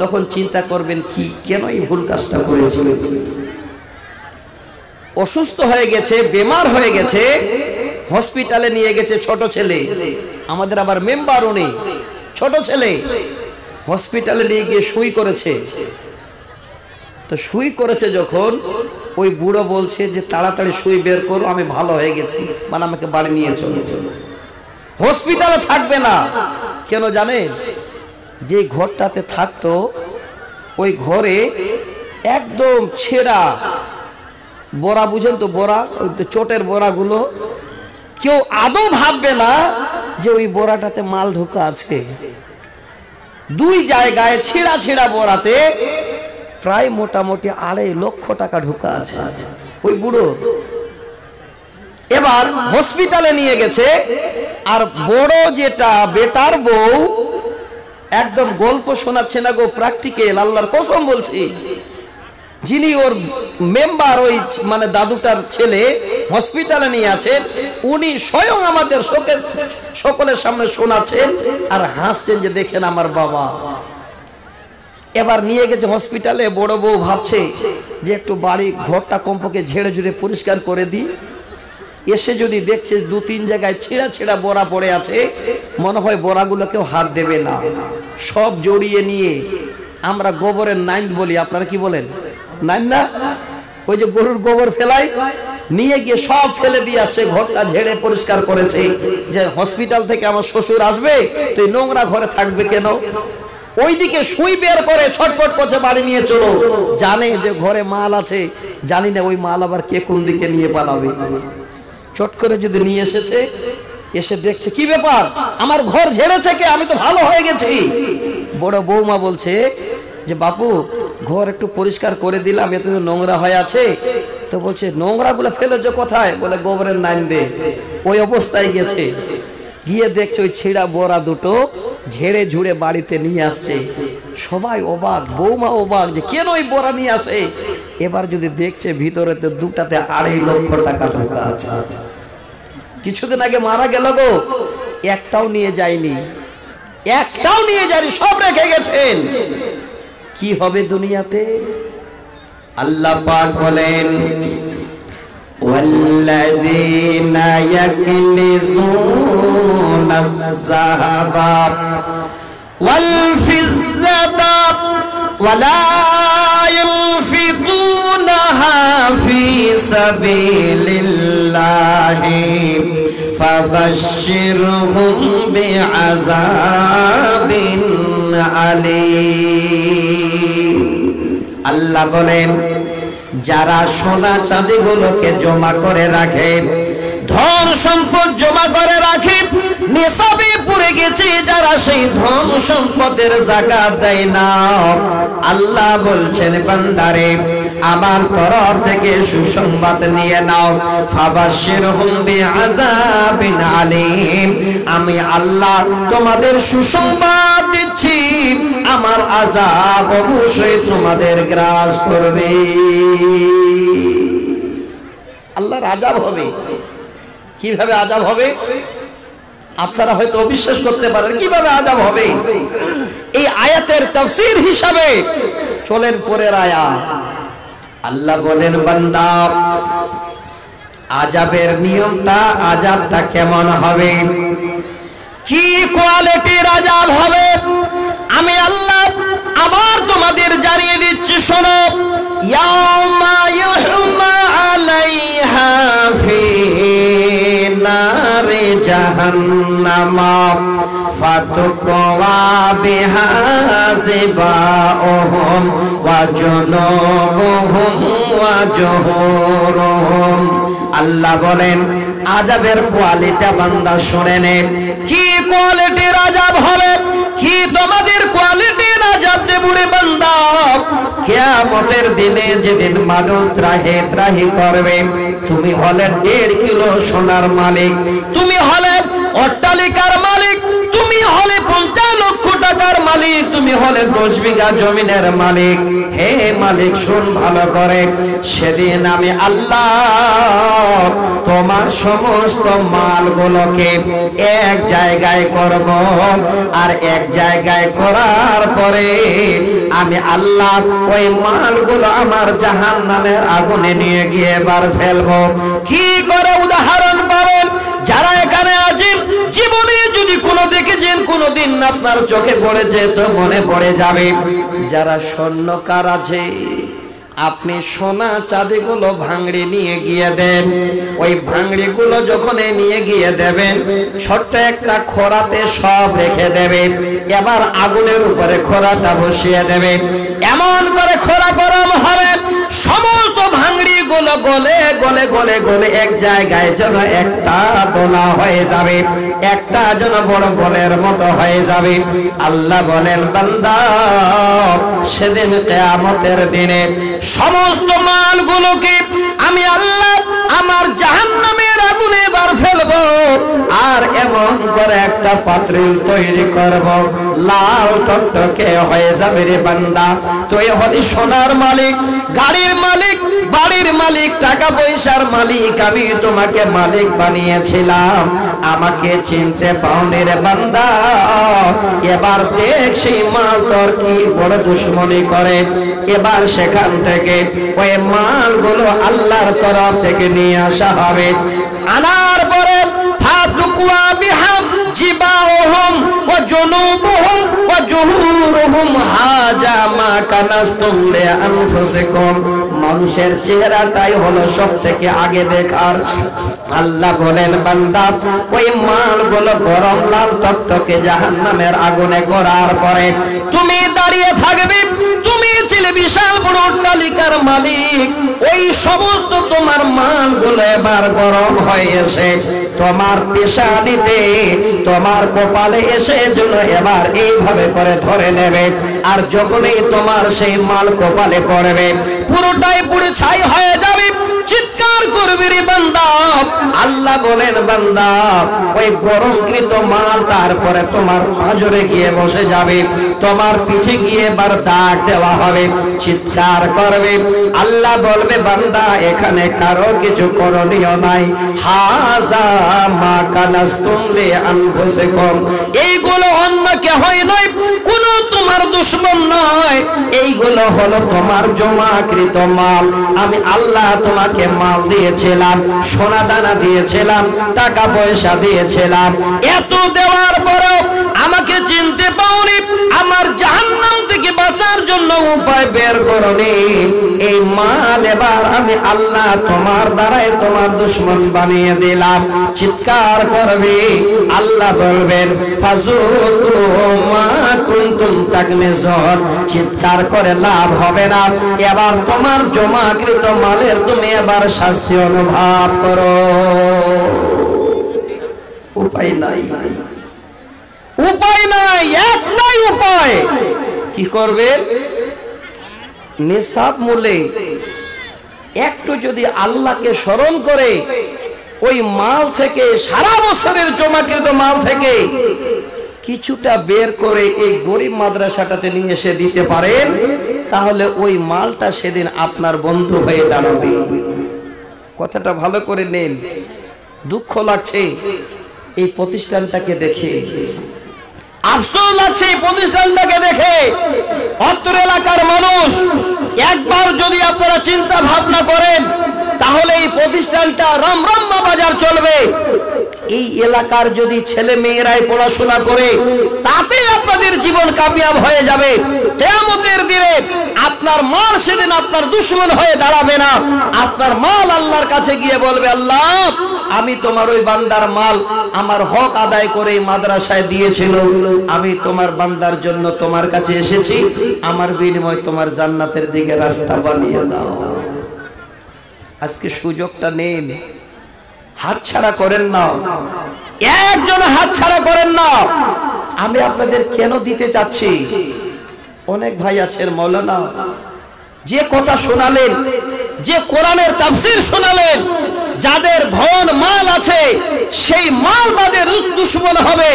Speaker 1: তখন চিন্তা করবেন কি কেন এই ভুল কাজটা করেছি। অসুস্থ হয়ে গেছে, বেমার হয়ে গেছে, হসপিটালে নিয়ে গেছে ছোট ছেলে, আমাদের আবার মেম্বারও নেই, ছোট ছেলে হসপিটালে নিয়ে গিয়ে সুই করেছে। তো সুই করেছে যখন, ওই বুড়ো বলছে যে তাড়াতাড়ি সুই বের করো, আমি ভালো হয়ে গেছি, মানে আমাকে বাড়ি নিয়ে চলো, হসপিটালে থাকবে না। কেন জানেন? যে ঘরটাতে থাকতো ওই ঘরে একদম ছেঁড়া বড়া, বুঝেন তো বড়া, ওই চটের বড়াগুলো, কেউ আদৌ ভাববে না যে ওই বড়াটাতে মাল ঢোকা আছে। 2 জায়গায় ছেঁড়া ছেঁড়া বড়াতে প্রায় মোটামুটি 2.5 লক্ষ টাকা ঢোকা আছে ওই বুড়ো। এবার হসপিটালে নিয়ে গেছে, আর বড় যেটা বেটার বউ একদম গল্প শোনাচ্ছে না গো, প্র্যাকটিক্যাল, আল্লাহর কসম বলছি। যিনি ওর মেম্বার, ওই মানে দাদুটার ছেলে হসপিটালে নিয়ে আছেন, উনি স্বয়ং আমাদের সকলের সামনে শোনাচ্ছেন আর হাসছেন যে দেখেন আমার বাবা। এবার নিয়ে গেছে হসপিটালে, বড় বউ ভাবছে যে একটু বাড়ি ঘরটা কমপক্ষে ঝেড়ে ঝুড়ে পরিষ্কার করে দিই। এসে যদি দেখছে 2-3 জায়গায় ছেঁড়া ছেঁড়া বড়া পড়ে আছে, মনে হয় বড়াগুলো কেউ হাত দেবে না, সব জড়িয়ে নিয়ে, আমরা গোবরের নাইন বলি, আপনারা কি বলেন? নাইন না? ওই যে গরুর গোবর ফেলাই, নিয়ে গিয়ে সব ফেলে দিয়ে আসছে, ঘরটা ঝেড়ে পরিষ্কার করেছে যে হসপিটাল থেকে আমার শ্বশুর আসবে, তো এই নোংরা ঘরে থাকবে কেন। ওইদিকে সুই বের করে ছটপট করছে, বাড়ি নিয়ে চলো, জানে যে ঘরে মাল আছে, জানি না ওই মাল আবার কে কোন দিকে নিয়ে পালাবে। চট করে যদি নিয়ে এসেছে, এসে দেখছে কি ব্যাপার, আমার ঘর ঝেড়েছে কে, আমি তো ভালো হয়ে গেছি। বড় বৌমা বলছে যে বাপু ঘর একটু পরিষ্কার করে দিলাম, এত নোংরা হয়ে আছে। তো বলছে নোংরাগুলো ফেলেছো কোথায়? বলে গোবরের নাইন দে। ওই অবস্থায় গেছে, গিয়ে দেখছে ওই ছেঁড়া বড়া দুটো ঝেড়ে ঝুড়ে বাড়িতে নিয়ে আসছে। সবাই অবাক, বৌমা অবাক যে কেন ওই বড়া নিয়ে আসে। এবার যদি দেখছে ভিতরে তো দুটাতে 2.5 লক্ষ টাকা ঢোকা আছে। কিছুদিন আগে মারা গেল গো, একটাও নিয়ে যায়নি, একটাও নিয়ে যায়নি, সব রেখে গেছেন। কি হবে দুনিয়াতে? আল্লাহ পাক বলেন ওয়াল্লাযীনা ইয়াকনিজুনাজ যাহাবা ওয়াল ফিজ্জাতা ওয়ালা ইউনফিকুনাহা ফি সাবিলিল্লাহি ফাবাশশিরহুম বিআযাবিন আলীম। আল্লাহ বলেন যারা সোনা চাঁদিগুলোকে জমা করে রাখে, ধন সম্পদ জমা করে রাখে, নিসাবে পড়ে গেছে যারা, সেই ধন সম্পদের যাকাত দেয় না, আল্লাহ বলছেন বান্দারে আমার তরফ থেকে সুসংবাদ নিয়ে নাও, ফাবাশশিরহুম বিআযাবিন আলীম, আমি আল্লাহ তোমাদের সুসংবাদ দিচ্ছি, আমার আযাব অবশ্যই তোমাদের গ্রাস করবে। আল্লাহর আযাব হবে। কিভাবে আযাব হবে? আপনারা হয়তো অবিশ্বাস করতে পারেন, কিভাবে আযাব হবে? এই আয়াতের তাফসীর হিসাবে চলেন পরের আয়াত। আল্লাহ বলেন বান্দা আযাবের নিয়মটা, আযাবটা কেমন হবে, কি কোয়ালিটির আযাব হবে, আমি আল্লাহ আবার তোমাদের জানিয়ে দিচ্ছি, শোনো। ইয়াউমা ইউহমা আলাইহা ফি নারে জাহান্নামা ফাতুকওয়া বিহা জিবাউহুম ওয়া জুনুবুহুম ওয়া জুহুরুহুম। আল্লাহ বলেন আযাবের কোয়ালিটি বান্দা শুনে নে, কি কোয়ালিটির আযাব হবে, কি তোমাদের কোয়ালিটির আযাব দেবুরে বান্দা। কিয়ামতের দিনে যেদিন মানুষ ত্রাহি করবে, তুমি হলে 1.5 কিলো সোনার মালিক, তুমি হলে অট্টালিকার মালিক, তুমি হলে 50 লক্ষ টাকার মালিক, তুমি হলে 10 বিঘা জমিনের মালিক। হে মালিক শুন ভালো করে, সেদিন আমি আল্লাহ তোমার সমস্ত মালগুলোকে এক জায়গায় করব, আর এক জায়গায় করার পরে আমি আল্লাহ ওই মালগুলো আমার জাহান্নামের আগুনে নিয়ে গিয়ে এবার ফেলবো। কি করে উদাহরণ পাবেন যারা এখানে আছেন, জীবনে যদি কোনো দেখেছেন, কোনোদিন আপনার চোখে পড়েছে তো মনে পড়ে যাবে, যারা স্বর্ণকার আছে, আপনি সোনা চাঁদিগুলো ভাঙড়ি নিয়ে গিয়ে দেন, ওই ভাঙড়িগুলো যখন নিয়ে গিয়ে দেবেন, ছোট্ট একটা খোরাতে সব রেখে দেবে, এবার আগুনের উপরে খোরাটা বসিয়ে দেবে, এমন করে খোরা গরম হবে, সমস্ত ভাঙড়িগুলো গলে গলে গলে গলে এক জায়গায় যেন একটা দোলা হয়ে যাবে, একটা যেন বড় বলের মতো হয়ে যাবে। আল্লাহ বলেন বান্দা সেদিন কিয়ামতের দিনে সমস্ত মালগুলোকে আমি আল্লাহ আমার জাহান্নামের আগুনে বার ফেলবো, আর এমন করে একটা পাত্রিল তৈরি করব, লাল টকটকে হয়ে যাবে রে বান্দা। তুই হলি সোনার মালিক, গাড়ির মালিক, বাড়ির মালিক, টাকা পয়সার মালিক, আমি তোমাকে মালিক বানিয়েছিলাম, আমাকে চিনতে পাওনি রে বান্দা। এবার দেখ সেই মাল তোর কি বড় দুশ্মনী করে, এবার সেখান থেকে ওই মালগুলো আল্লাহর তরফ থেকে নিয়ে আসা হবে, আনার পরে ফাতুকওয়া বিহা জিবাউহুম ওয়া জুনুবুহুম ওয়া জুহুরুহুম হাজা মা কানাসতুম লিআনফুসিকুম। মানুষের চেহারাটাই হলো সব থেকে আগে দেখার। আল্লাহ বলেন বান্দা ওই মালগুলো গরম লাল টকটকে জাহান্নামের আগুনে করার পরে তুমি দাঁড়িয়ে থাকবে, তুমি ছিলে বিশাল বড় অট্টালিকার মালিক, ওই সমস্ত তোমার মালগুলো এবার গরম হয়ে এসে তোমার পেশানিতে, তোমার কপালে এসে যেন এবার এইভাবে করে ধরে নেবে, আর যখনই তোমার সেই মাল কপালে পড়বে পুরোটাই পুড়ে ছাই হয়ে যাবে, চিৎকার করবে রে বান্দা। আল্লাহ বলেন বান্দা ওই গরমকৃত মাল তারপরে তোমার পাঁজরে গিয়ে বসে যাবে, তোমার পিঠে গিয়ে এবার দাগ দেওয়া হবে, চিৎকার করবে। আল্লাহ বলবে বান্দা এখানে কারো কিছু করণীয় নাই, হাজা মা কানাসতুম লিআনফুসিকুম, এইগুলো অন্য কেহই নয়, কোন তোমার দুশমন নয়, এইগুলো হলো তোমার জমাকৃত মাল। আমি আল্লাহ তোমাকে মাল দিয়েছিলাম, সোনা দানা দিয়েছিলাম, টাকা পয়সা দিয়েছিলাম, এত দেওয়ার পরেও আমাকে চিনতে পাওনি, আমার জাহান্নাম থেকে বাঁচার জন্য উপায় বের করনি, এই মাল এবার আমি আল্লাহ তোমার দ্বারাই তোমার দুশমন বানিয়ে দিলাম। চিৎকার করবে, আল্লাহ বলবেন ফাযুকু মা কুনতুম তাকনে জন, চিৎকার করে লাভ হবে না। এবার তোমার জমাকৃত মালের তুমি এবার শাস্তি অনুভব করো। উপায় নাই, উপায় নাই, একটাই উপায়। কি করবেন? নিসাব মূল্যে একটু যদি আল্লাহকে স্মরণ করে ওই মাল থেকে, সারা বছরের জমাকৃত মাল থেকে কিছুটা বের করে এই গরিব মাদ্রাসাটাতে নিয়ে এসে দিতে পারেন, তাহলে ওই মালটা সেদিন আপনার বন্ধু হয়ে দাঁড়াবে। কথাটা ভালো করে নেন। দুঃখ লাগছে এই প্রতিষ্ঠানটাকে দেখে, আফসোস লাগছে এই প্রতিষ্ঠানটাকে দেখে। অত্র এলাকার মানুষ একবার যদি আপনারা চিন্তা ভাবনা করেন, তাহলে এই প্রতিষ্ঠানটা রামরাম্মা বাজার চলবে। এই এলাকার যদি ছেলে মেয়েরাই পড়াশোনা করে, তাতে আপনাদের জীবন কামিয়াব হয়ে যাবে। কিয়ামতের দিনে আপনার মাল সেদিন আপনার দুশমন হয়ে দাঁড়াবে না। আপনার মাল আল্লাহর কাছে গিয়ে বলবে, আল্লাহ আমি তোমার ওই বান্দার মাল আমার হক আদায় করে মাদ্রাসায় দিয়েছিল, আমি তোমার বান্দার জন্য তোমার কাছে এসেছি, আমার বিনিময়ে তোমার জান্নাতের দিকে রাস্তা বানিয়ে দাও। আজকে সুযোগটা নেন, হাতছাড়া করেন না, একজন হাতছাড়া করেন না। আমি আপনাদের কেন দিতে চাচ্ছি, অনেক ভাই আছেন মাওলানা, যে কথা শোনালেন, যে কোরআনের তাফসীর শোনালেন, যাদের ধন মাল আছে সেই মাল তাদের দুশমন হবে,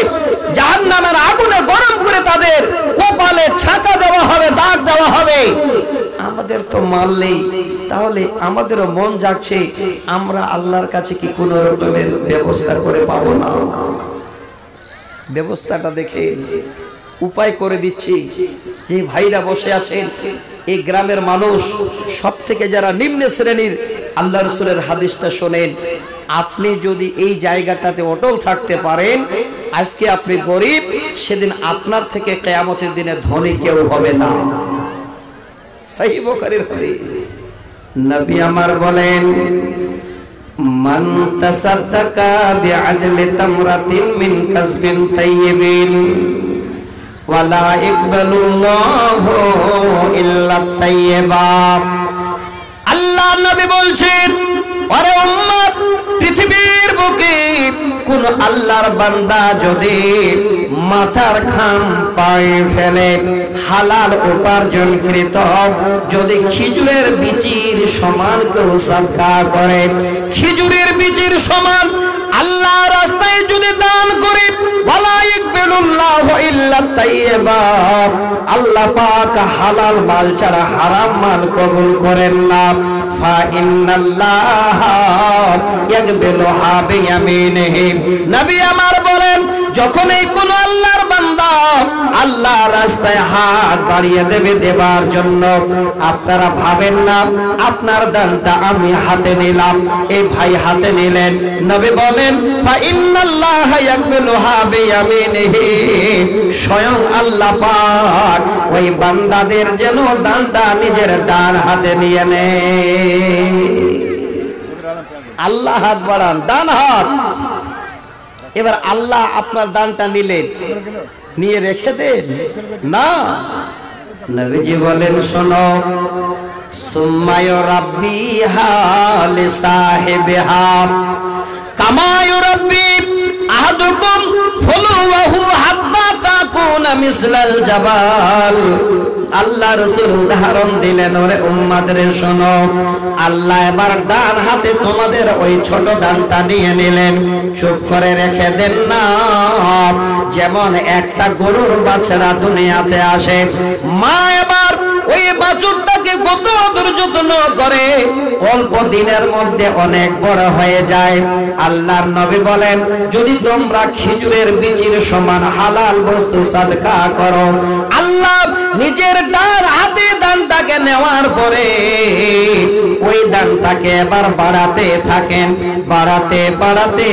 Speaker 1: জাহান্নামের আগুনে গরম করে তাদের কপালে ছাকা দেওয়া হবে, দাগ দেওয়া হবে। আমাদের তো মাল নেই, তাহলে আমাদেরও মন যাচ্ছে আমরা আল্লাহর কাছে কি কোনো রকমের ব্যবস্থা করে পাবো না? ব্যবস্থাটা দেখে উপায় করে দিচ্ছি। যে ভাইরা বসে আছেন, এই গ্রামের মানুষ সব থেকে যারা নিম্ন শ্রেণীর, আল্লাহ রাসূলের হাদিসটা শোনেন। আপনি যদি এই জায়গাটাতে অটল থাকতে পারেন, আজকে আপনি গরিব, সেদিন আপনার থেকে কিয়ামতের দিনে ধনী কেউ হবে না। সহিহ বুখারীর হাদিস। নবী আমার বলেন, মান তাসাদ্দাকা বিআদলি তামরাতিন মিন কাসবিন তাইয়িবিন ওয়ালা ইকবালুল্লাহু ইল্লা তাইয়্যিবা। আল্লাহ নবী বলছেন, আরে উম্মত, পৃথিবীর বুকে কোন আল্লাহর বান্দা যদি মাথার ঘাম পায়ে ফেলে হালাল উপার্জনকৃত যদি খেজুরের বীজের সমান কেউ সাদকা করে, খেজুরের বীজের সমান আল্লাহ রাস্তায় যদি দান করে, ওয়ালা ইকবালুল্লাহু ইল্লা তাইয়্যিবা, আল্লাহ পাক হালাল মাল ছাড়া হারাম মাল কবুল করেন না। ফা ইন্নাল্লাহা ইয়াকবিলুহা বিয়ামিনিহি। নবী আমার বলেন, যখন এই কোন আল্লাহর বান্দা আল্লাহ রাস্তায় হাত বাড়িয়ে দেবে দেবার জন্য, আপনারা ভাবেন না আপনার দানটা আমি হাতে নিলাম, এই ভাই হাতে নিলেন। নবী বলেন, ফা ইন্নাল্লাহা ইয়াকবিলুহা বিয়ামিনিহি, স্বয়ং আল্লাহ পাক ওই বান্দাদের যেন দানটা নিজের ডান হাতে নিয়ে নেয়। আল্লাহ হাত বাড়ান, ডান হাত। এবার আল্লাহ আপনার দানটা নিলেন, নিয়ে রেখে দেন না। নবীজি বলেন, শোনো, সুম্মা ইউরাব্বিহা লিসাহিবিহা কামা ইউরাব্বি আহাদুকুম ফুলুহু হাত্তা তাকুনা মিসলাল জাবাল। আল্লাহ রাসূল উদাহরণ দিলেন, ওরে উম্মত রে শোনো, আল্লাহ এবার ডান হাতে তোমাদের ওই ছোট দানটা নিয়ে নিলেন, চুপ করে রেখে দেন না। যেমন একটা গরুর বাছড়া দুনিয়াতে আসে, মা এবার ওই বাছুরটাকে কত আদর যত্ন করে, অল্প দিনের মধ্যে অনেক বড় হয়ে যায়। আল্লাহর নবী বলেন, যদি তোমরা খেজুরের বীজের সমান হালাল বস্তু সাদকা করো, আল্লাহ নিজের ডান হাতে দানটাকে নেওয়ার পরে ওই দানটাকে এবার বাড়াতে থাকেন, বাড়াতে বাড়াতে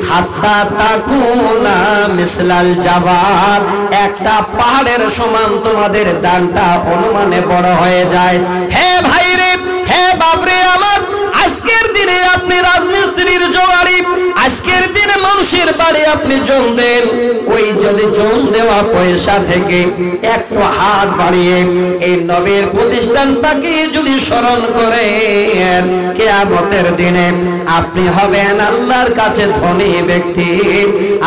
Speaker 1: হাত্তা তাকুনা মিসলাল জাবাল, একটা পাহাড়ের সমান তোমাদের দানটা অনুমানে বড় হয়ে যায়। হে ভাই রে, হে বাপরে আমার, আজকের দিনে আপনি রাজমিস্ত্রির জোগাড়ি, আজকের দিনে মানুষের বাড়ি আপনি জন দেন, ওই যদি জন দেওয়া পয়সা থেকে একটু হাত বাড়িয়ে এই নবীর প্রতিষ্ঠানটাকে যদি স্মরণ করেন, কিয়ামতের দিনে আপনি হবেন আল্লাহর কাছে ধনী ব্যক্তি।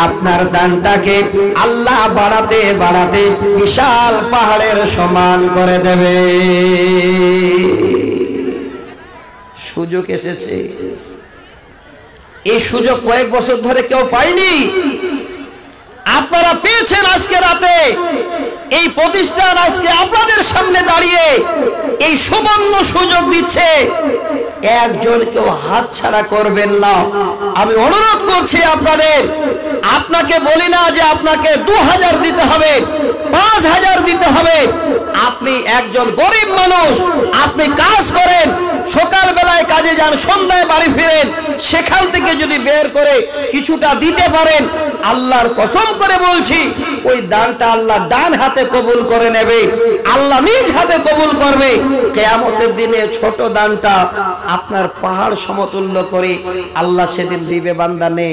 Speaker 1: আপনার দানটাকে আল্লাহ বাড়াতে বাড়াতে বিশাল পাহাড়ের সমান করে দেবে। সুযোগ এসেছে, এই সুযোগ কয়েক বছর ধরে কেউ পায়নি, আপনারা পেয়েছেন আজকে রাতে। এই প্রতিষ্ঠান আজকে আপনাদের সামনে দাঁড়িয়ে এই সুবর্ণ সুযোগ দিচ্ছে, একজন কেউ হাত ছাড়া করবেন না। আমি অনুরোধ করছি আপনাদের, আপনাকে বলি না যে আপনাকে 2000 দিতে হবে, 5000 দিতে হবে। আপনি একজন গরিব মানুষ, আপনি কাজ করেন, সকাল বেলায় কাজে যান, সন্ধ্যায় বাড়ি ফিরেন, সেখান থেকে যদি বের করে কিছুটা দিতে পারেন, আল্লাহর কসম করে বলছি ওই দানটা আল্লাহ ডান হাতে কবুল করে নেবে, আল্লাহ নিজ হাতে কবুল করবে। কিয়ামতের দিনে ছোট দানটা আপনার পাহাড় সমতুল্য করে আল্লাহ সেদিন দিবে, বান্দা নে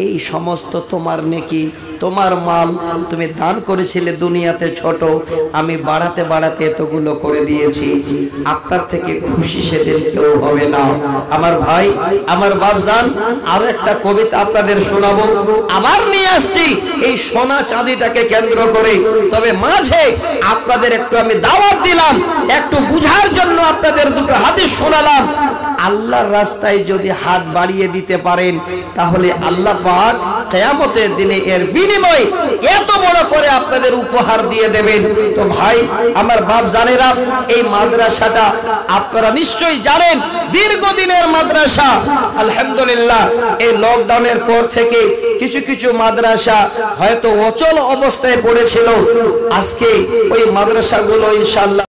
Speaker 1: এই সমস্ত তোমার নেকি, তোমার মাল, তুমি দান করেছিলে দুনিয়াতে ছোট, আমি বাড়াতে বাড়াতে এতগুলো করে দিয়েছি। আপনার থেকে খুশি সেদিন কেউ হবে না। আমার ভাই, আমার বাপজান, আরো একটা কবিতা আপনাদের শোনাবো। আবার নিয়ে আসছি এই সোনা চাঁদিটাকে কেন্দ্র করে, তবে মাঝে আপনাদের একটু আমি দাওয়াত দিলাম, একটু বুঝার জন্য আপনাদের দুটো হাদিস শোনালাম। আল্লাহর রাস্তায় যদি হাত বাড়িয়ে দিতে পারেন, তাহলে আল্লাহ পাক কিয়ামতের দিনে এর বিনিময়ে এত বড় করে আপনাদের উপহার দিয়ে দেবেন। তো ভাই আমার বাপ জানেরা, এই মাদ্রাসাটা আপনারা নিশ্চয়ই জানেন, দীর্ঘদিনের মাদ্রাসা। আলহামদুলিল্লাহ এই লকডাউনের পর থেকে কিছু কিছু মাদ্রাসা হয়তো অচল অবস্থায় পড়েছিল, আজকে ওই মাদ্রাসাগুলো ইনশাআল্লাহ